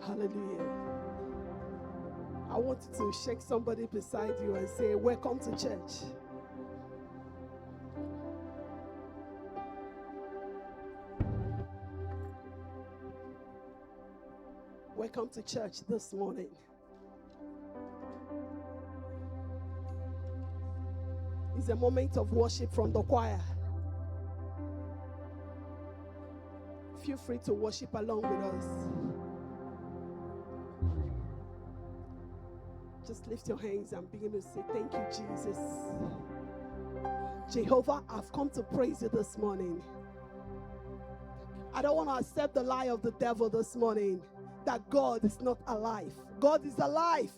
Hallelujah. I want you to shake somebody beside you and say, welcome to church. Welcome to church this morning. It's a moment of worship from the choir. Feel free to worship along with us. Just lift your hands and begin to say, thank you, Jesus. Jehovah, I've come to praise you this morning. I don't want to accept the lie of the devil this morning that God is not alive. God is alive.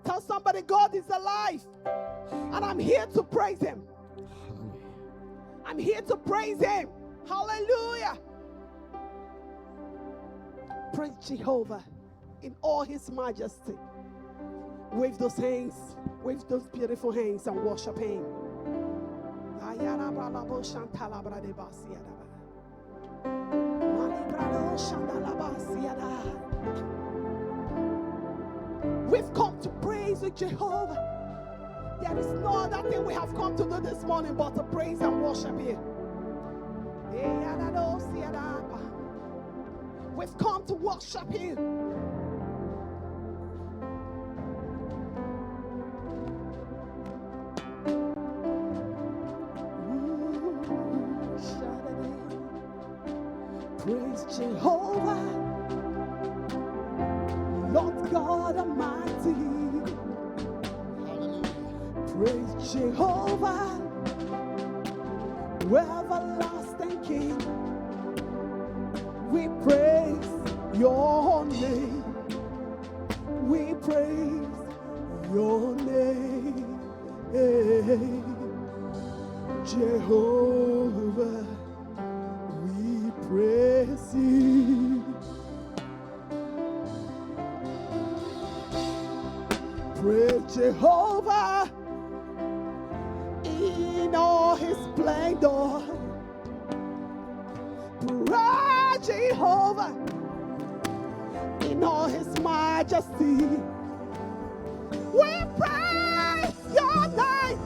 Tell somebody, God is alive. And I'm here to praise him. I'm here to praise him. Hallelujah. Praise Jehovah in all his majesty. Wave those hands, wave those beautiful hands and worship him. We've come to praise you, Jehovah. There is no other thing we have come to do this morning but to praise and worship you. We've come to worship you. Praise Jehovah, Lord God Almighty. Praise Jehovah, everlasting King. We praise your name. We praise your name. Jehovah, we praise you. Praise Jehovah in all his splendor. Praise Jehovah in all his majesty. We praise your name.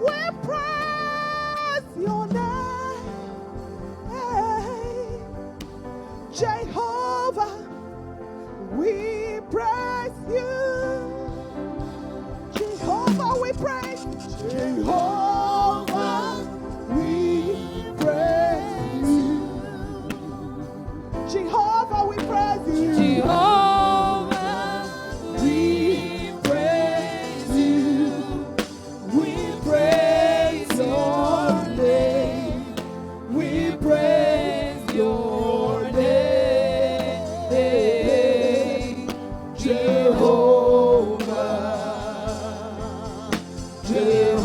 We praise your name. Hey, Jehovah, we praise you. Jehovah, we praise. Jehovah, we praise you. Jehovah, we praise you. Jehovah, we praise you. We praise your name. We praise your name. Jehovah, Jehovah,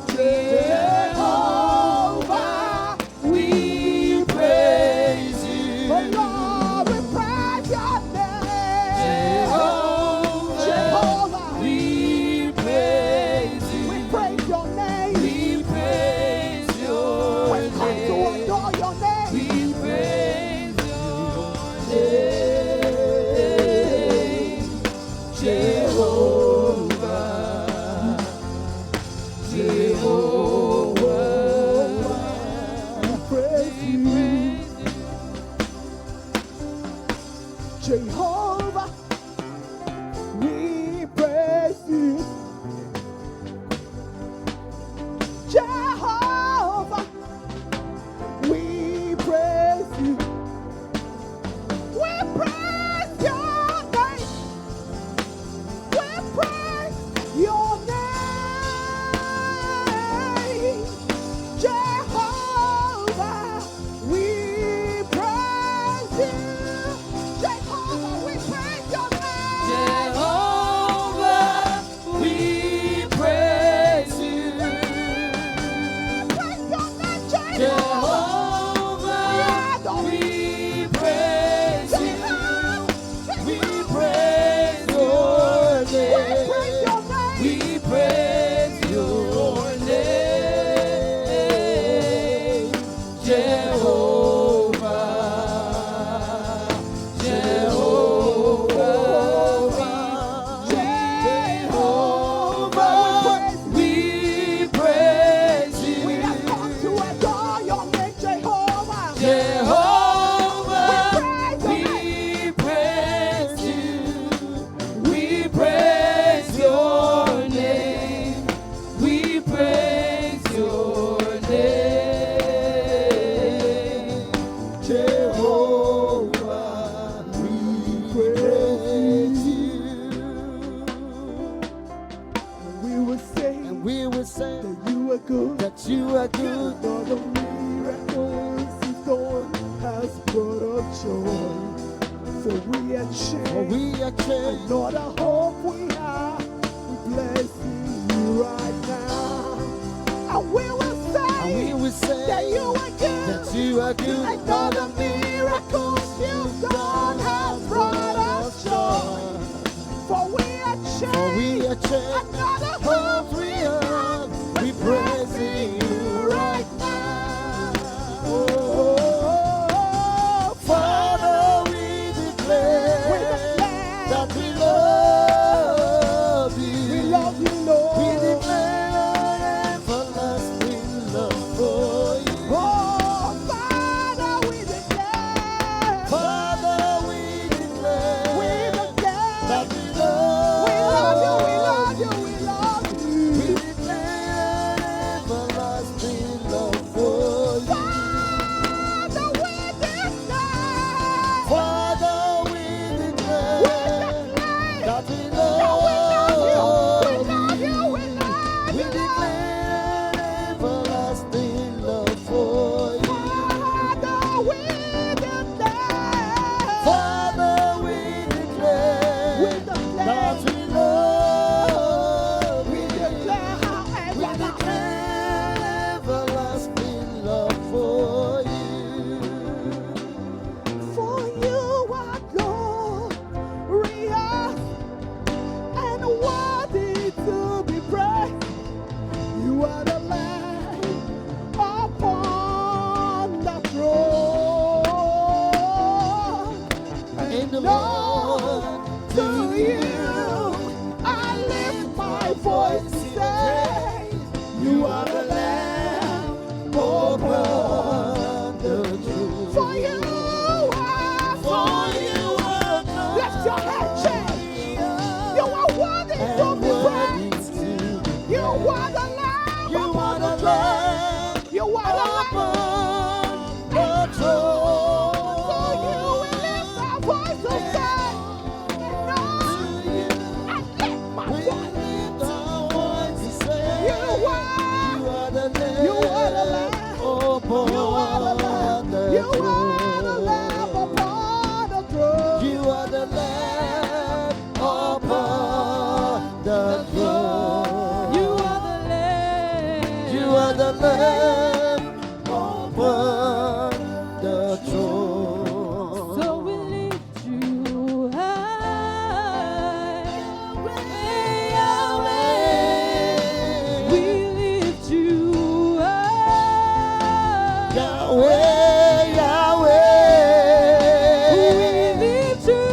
Jehovah, we praise you. Oh Lord, we praise your name. Jehovah, we praise you. We praise your name. We praise your We come to name. adore your name. We praise your name. Jehovah, Jehovah, We praise you. Jehovah, we praise you. Jehovah, we praise you. We praise your name. We praise your name. Jehovah, we praise you. Jehovah, we praise your name. Jehovah, we praise you. Praise your name, Jehovah. Jehovah, we praise you. We praise your name. We praise your name. Jehovah, changed. we are changed. Lord, the hope we have, we bless you right now. And we will say that you are good. That you are good. And all the miracles you've done have brought us joy. For we are changed. Another hope we have, we praising you right now. Oh, Father, we declare that we love you. we love you, Lord. We declare everlasting love for you. Oh, Father, we declare. Father, we declare We declare. that we We love you, we love love you, we love you. you. We declare everlasting love for you. Father, we declare. Father, we declare We declare. that we that we love you. love We you. love you, we love We you. declare everlasting love for you. Father, we declare. Father, we declare We declare. that we love We you. declare how We everlasting. declare everlasting love for you. For you are glorious and worthy to be praised. You are the Lamb upon the throne. In the Lord, Lord, to you I lift my voice to say, you are the Lamb upon the truth. For you are lift your head, church. You are worthy to be praised. You are the Lamb You are upon the the throne. Lamb You are the Lamb. upon the throne. So you will lift our voice to say, Lord, I lift my We voice. lift our voice to say, You are the Lamb You are the Lamb. upon You are the Lamb. the You are the throne. Lamb upon the throne. You are the Lamb upon the throne. You are the Lamb. You are the Lamb upon the throne. So we lift you high. Yahweh. We lift you high. Yahweh, Yahweh. We lift you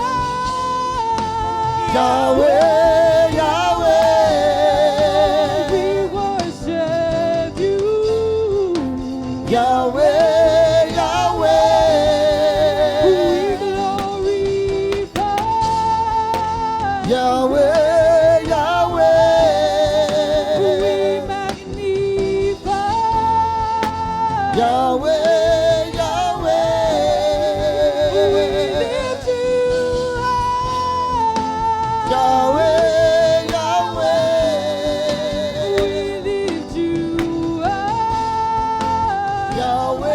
high. Yahweh, Yahweh. We worship you. Yahweh, Yahweh. We glorify. Yahweh, Yahweh. We magnify. Yahweh, We Yahweh. lift you high. Yahweh, Yahweh. We lift you high. Yahweh,